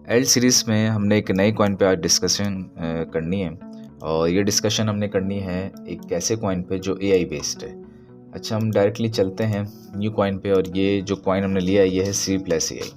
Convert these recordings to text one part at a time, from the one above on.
L series में हमने एक नए कॉइन पे आज डिस्कशन करनी है और ये डिस्कशन हमने करनी है एक ऐसे कॉइन पे जो एआई बेस्ड है। अच्छा, हम डायरेक्टली चलते हैं न्यू कॉइन पे और ये जो कॉइन हमने लिया है ये है सी प्लस ए आई।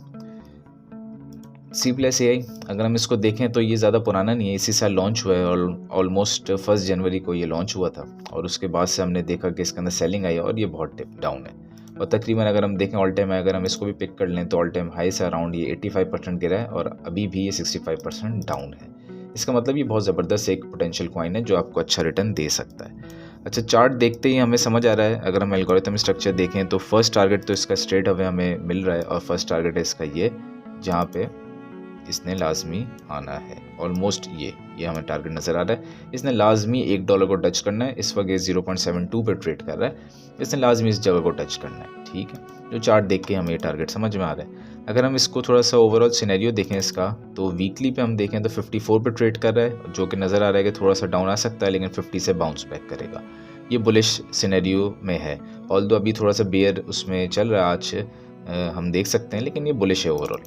सी प्लस ए आई अगर हम इसको देखें तो ये ज़्यादा पुराना नहीं है, इसी साल लॉन्च हुआ है और ऑलमोस्ट 1 जनवरी को ये लॉन्च हुआ था और उसके बाद से हमने देखा कि इसके अंदर सेलिंग आई और ये बहुत टिप डाउन है। और तकरीबन अगर हम देखें ऑल टाइम हाई, अगर हम इसको भी पिक कर लें तो ऑल टाइम हाई से अराउंड ये 85% गिरा है और अभी भी ये 65% डाउन है। इसका मतलब ये बहुत ज़बरदस्त एक पोटेंशियल कॉइन है जो आपको अच्छा रिटर्न दे सकता है। अच्छा, चार्ट देखते ही हमें समझ आ रहा है, अगर हम एल्गोरिथम स्ट्रक्चर देखें तो फर्स्ट टारगेट तो इसका स्ट्रेट अवे हमें मिल रहा है और फर्स्ट टारगेट है इसका ये, जहाँ पे इसने लाजमी आना है। ऑलमोस्ट ये हमें टारगेट नज़र आ रहा है। इसने लाजमी $1 को टच करना है। इस वक्त ये 0.72 पे ट्रेड कर रहा है। इसने लाजमी इस जगह को टच करना है, ठीक है। जो चार्ट देख के हमें ये टारगेट समझ में आ रहा है। अगर हम इसको थोड़ा सा ओवरऑल सिनेरियो देखें इसका, तो वीकली पे हम देखें तो 54 पे ट्रेड कर रहा है, जो कि नज़र आ रहा है कि थोड़ा सा डाउन आ सकता है लेकिन 50 से बाउंस बैक करेगा। ये बुलिश सिनेरियो में है, ऑल्दो अभी थोड़ा सा बेयर उसमें चल रहा है आज हम देख सकते हैं, लेकिन ये बुलिश है ओवरऑल।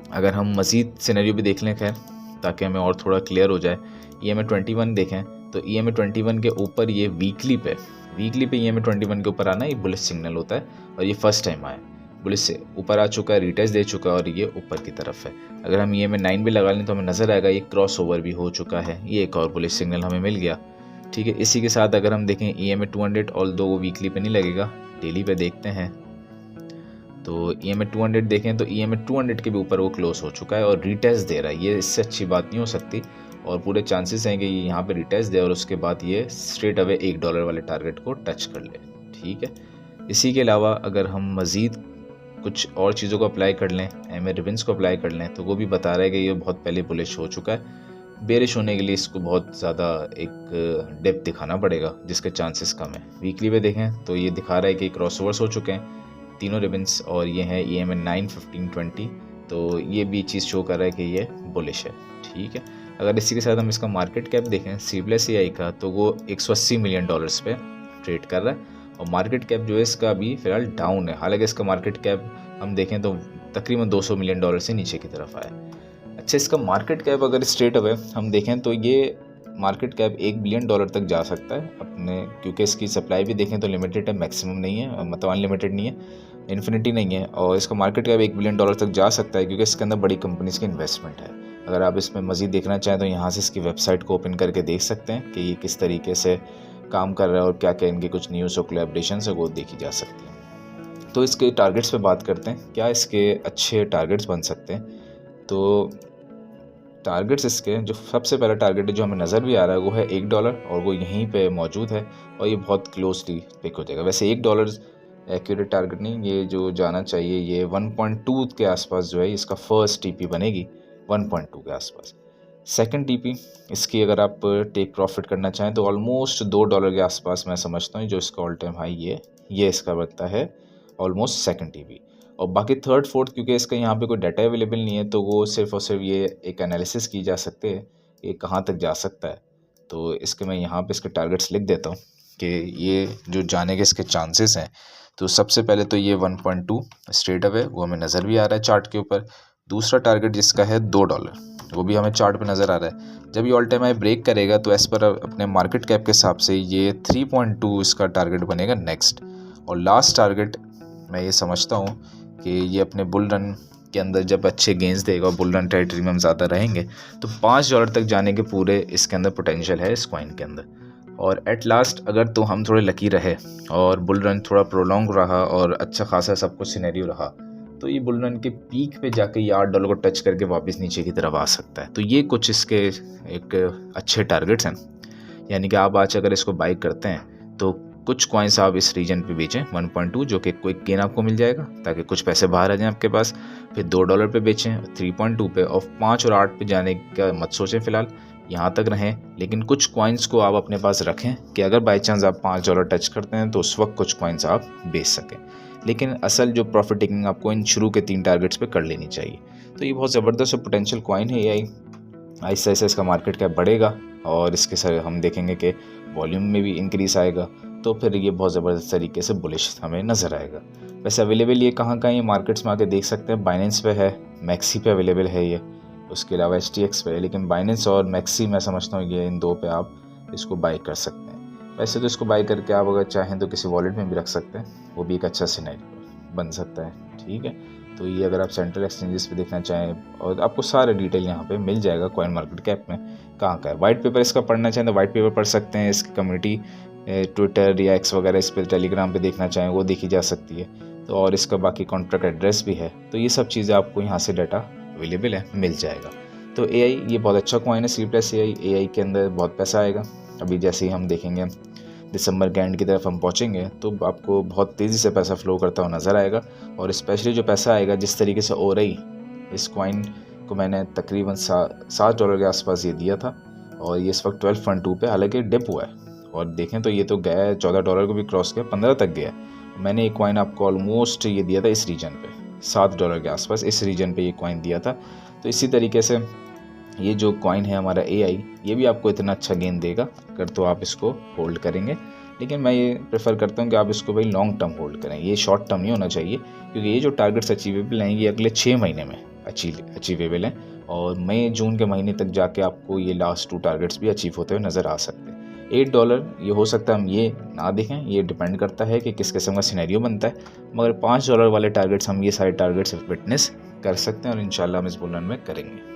अगर हम मज़ीद सिनेरियो भी देख लें खैर, ताकि हमें और थोड़ा क्लियर हो जाए, EMA 21 देखें तो EMA 21 के ऊपर ये वीकली पे EMA 21 के ऊपर आना ये बुलिश सिग्नल होता है और ये फर्स्ट टाइम आया बुलिश से ऊपर आ चुका है, रिटेस्ट दे चुका है और ये ऊपर की तरफ है। अगर हम EMA 9 भी लगा लें तो हमें नज़र आएगा ये क्रॉस ओवर भी हो चुका है, ये एक और बुलिश सिग्नल हमें मिल गया, ठीक है। इसी के साथ अगर हम देखें EMA 200, ऑल्दो वो वीकली पे नहीं लगेगा, डेली पे देखते हैं तो EMA 200 देखें तो EMA 200 के भी ऊपर वो क्लोज हो चुका है और रिटेस्ट दे रहा है। ये इससे अच्छी बात नहीं हो सकती और पूरे चांसेस हैं कि ये यहाँ पे रिटेस्ट दे और उसके बाद ये स्ट्रेट अवे $1 वाले टारगेट को टच कर ले, ठीक है। इसी के अलावा अगर हम मज़ीद कुछ और चीज़ों को अप्लाई कर लें, MA रिबन्स को अप्लाई कर लें, तो वो भी बता रहा है कि ये बहुत पहले बुलिश हो चुका है। बेरिश होने के लिए इसको बहुत ज़्यादा एक डेप्थ दिखाना पड़ेगा जिसके चांसेस कम है। वीकली पे देखें तो ये दिखा रहा है कि क्रॉसओवर्स हो चुके हैं तीनों रिबन्स और ये हैं EMA 9, 15, 20, तो ये भी चीज़ शो कर रहा है कि ये बुलिश है, ठीक है। अगर इसी के साथ हम इसका मार्केट कैप देखें सी प्लस ए आई का, तो वो $180 मिलियन पे ट्रेड कर रहा है और मार्केट कैप जो है इसका अभी फ़िलहाल डाउन है। हालांकि इसका मार्केट कैप हम देखें तो तकरीबन $200 मिलियन से नीचे की तरफ आया। अच्छा, इसका मार्केट कैप अगर स्ट्रेट अवे हम देखें तो ये मार्केट कैप $1 बिलियन तक जा सकता है अपने, क्योंकि इसकी सप्लाई भी देखें तो लिमिटेड है, मैक्सिमम नहीं है, मतलब अनलिमिटेड नहीं है, इन्फिनिटी नहीं है। और इसका मार्केट कैप $1 बिलियन तक जा सकता है क्योंकि इसके अंदर बड़ी कंपनीज़ की इन्वेस्टमेंट है। अगर आप इसमें मज़ीद देखना चाहें तो यहाँ से इसकी वेबसाइट को ओपन करके देख सकते हैं कि ये किस तरीके से काम कर रहा है और क्या क्या इनकी कुछ न्यूज़ और कोलैबोरेशन है वो देखी जा सकती है। तो इसके टारगेट्स पे बात करते हैं, क्या इसके अच्छे टारगेट्स बन सकते हैं। तो टारगेट्स इसके जो सबसे पहला टारगेट है जो हमें नज़र भी आ रहा है वो है $1 और वो यहीं पे मौजूद है और ये बहुत क्लोजली पिक हो जाएगा। वैसे $1 एक्यूरेट टारगेट नहीं, ये जो जाना चाहिए ये 1.2 के आसपास जो है इसका फर्स्ट TP बनेगी, 1.2 के आसपास। सेकंड TP इसकी अगर आप टेक प्रॉफिट करना चाहें तो ऑलमोस्ट $2 के आसपास मैं समझता हूँ जो इसका ऑल टाइम हाई ये इसका बनता है ऑलमोस्ट सेकंड TP। और बाकी थर्ड फोर्थ क्योंकि इसका यहाँ पे कोई डाटा अवेलेबल नहीं है तो वो सिर्फ और सिर्फ ये एक एनालिसिस की जा सकते हैं ये कहाँ तक जा सकता है। तो इसके मैं यहाँ पे इसके टारगेट्स लिख देता हूँ कि ये जो जाने के इसके चांसेस हैं। तो सबसे पहले तो ये 1.2 स्ट्रेट अवे वो हमें नज़र भी आ रहा है चार्ट के ऊपर। दूसरा टारगेट जिसका है $2 वो भी हमें चार्ट पे नज़र आ रहा है। जब ये ऑल टाइम हाई ब्रेक करेगा तो एज़ पर अपने मार्केट कैप के हिसाब से ये 3.2 इसका टारगेट बनेगा नेक्स्ट। और लास्ट टारगेट मैं ये समझता हूँ कि ये अपने बुल रन के अंदर जब अच्छे गेंस देगा और बुल रन टेरिटरी में हम ज़्यादा रहेंगे तो $5 तक जाने के पूरे इसके अंदर पोटेंशियल है इस कॉइन के अंदर। और एट लास्ट अगर तो हम थोड़े लकी रहे और बुल रन थोड़ा प्रोलॉन्ग रहा और अच्छा खासा सब कुछ सिनेरियो रहा तो ये बुल रन के पीक पे जाके ये $8 को टच करके वापस नीचे की तरफ आ सकता है। तो ये कुछ इसके एक अच्छे टारगेट्स हैं, यानी कि आप आज अगर इसको बाई करते हैं तो कुछ कॉइन्स आप इस रीजन पे बेचें 1.2 जो कि क्विक गेन आपको मिल जाएगा ताकि कुछ पैसे बाहर आ जाएं आपके पास। फिर $2 पे बेचें 3.2 पे और 5 और 8 पे जाने का मत सोचें, फ़िलहाल यहाँ तक रहें। लेकिन कुछ कॉइन्स को आप अपने पास रखें कि अगर बाई चांस आप $5 टच करते हैं तो उस वक्त कुछ कॉइन्स आप बेच सकें। लेकिन असल जो प्रॉफिट टेकिंग आपको इन शुरू के 3 टारगेट्स पे कर लेनी चाहिए। तो ये बहुत ज़बरदस्त और पोटेंशियल कॉइन है AI। आहिस्ता आहिस्ता इसका मार्केट कैप बढ़ेगा और इसके साथ हम देखेंगे कि वॉल्यूम में भी इंक्रीज़ आएगा तो फिर ये बहुत ज़बरदस्त तरीके से बुलिश हमें नज़र आएगा। वैसे अवेलेबल ये कहाँ कहाँ ये मार्केट्स में आके देख सकते हैं। बाइनेंस पे है, मैक्सी पे अवेलेबल है ये, उसके अलावा STX पे है, लेकिन बाइनेंस और मैक्सी मैं समझता हूँ ये इन दो पे आप इसको बाई कर सकते हैं। वैसे तो इसको बाई करके आप अगर चाहें तो किसी वॉलेट में भी रख सकते हैं, वो भी एक अच्छा सिनेरियो बन सकता है। ठीक है, तो ये अगर आप सेंट्रल एक्सचेंजेस पे देखना चाहें, और आपको सारे डिटेल यहाँ पे मिल जाएगा कॉइन मार्केट कैप में कहाँ का है। वाइट पेपर इसका पढ़ना चाहें तो वाइट पेपर पढ़ सकते हैं। इसकी कम्युनिटी ट्विटर या एक्स वगैरह इस पर टेलीग्राम पे देखना चाहें वो देखी जा सकती है। तो और इसका बाकी कॉन्ट्रैक्ट एड्रेस भी है, तो ये सब चीज़ें आपको यहाँ से डाटा अवेलेबल है, मिल जाएगा। तो AI ये बहुत अच्छा कॉइन है, C+AI के अंदर बहुत पैसा आएगा। अभी जैसे ही हम देखेंगे दिसंबर के एंड की तरफ हम पहुँचेंगे तो आपको बहुत तेज़ी से पैसा फ्लो करता हुआ नज़र आएगा। और स्पेशली जो पैसा आएगा, जिस तरीके से हो रही इस कॉइन को मैंने तकरीबन $7 के आसपास ये दिया था, और ये इस वक्त 12.2 पे हालांकि डिप हुआ है, और देखें तो ये तो गया है $14 को भी क्रॉस किया, 15 तक गया। मैंने ये कॉइन आपको ऑलमोस्ट ये दिया था इस रीजन पे, $7 के आसपास इस रीजन पे ये कॉइन दिया था। तो इसी तरीके से ये जो कॉइन है हमारा AI, ये भी आपको इतना अच्छा गेन देगा अगर तो आप इसको होल्ड करेंगे। लेकिन मैं ये प्रेफर करता हूँ कि आप इसको भाई लॉन्ग टर्म होल्ड करें, ये शॉर्ट टर्म नहीं होना चाहिए, क्योंकि ये जो टारगेट्स अचीवेबल हैं ये अगले 6 महीने में अचीवेबल हैं, और मई जून के महीने तक जाके आपको ये लास्ट 2 टारगेट्स भी अचीव होते हुए नज़र आ सकते हैं। $8 ये हो सकता है हम ये ना देखें, ये डिपेंड करता है कि किस किस्म का सिनेरियो बनता है, मगर $5 वाले टारगेट्स हम ये सारे टारगेट्स विटनेस कर सकते हैं, और इंशाल्लाह हम इस बुल रन में करेंगे।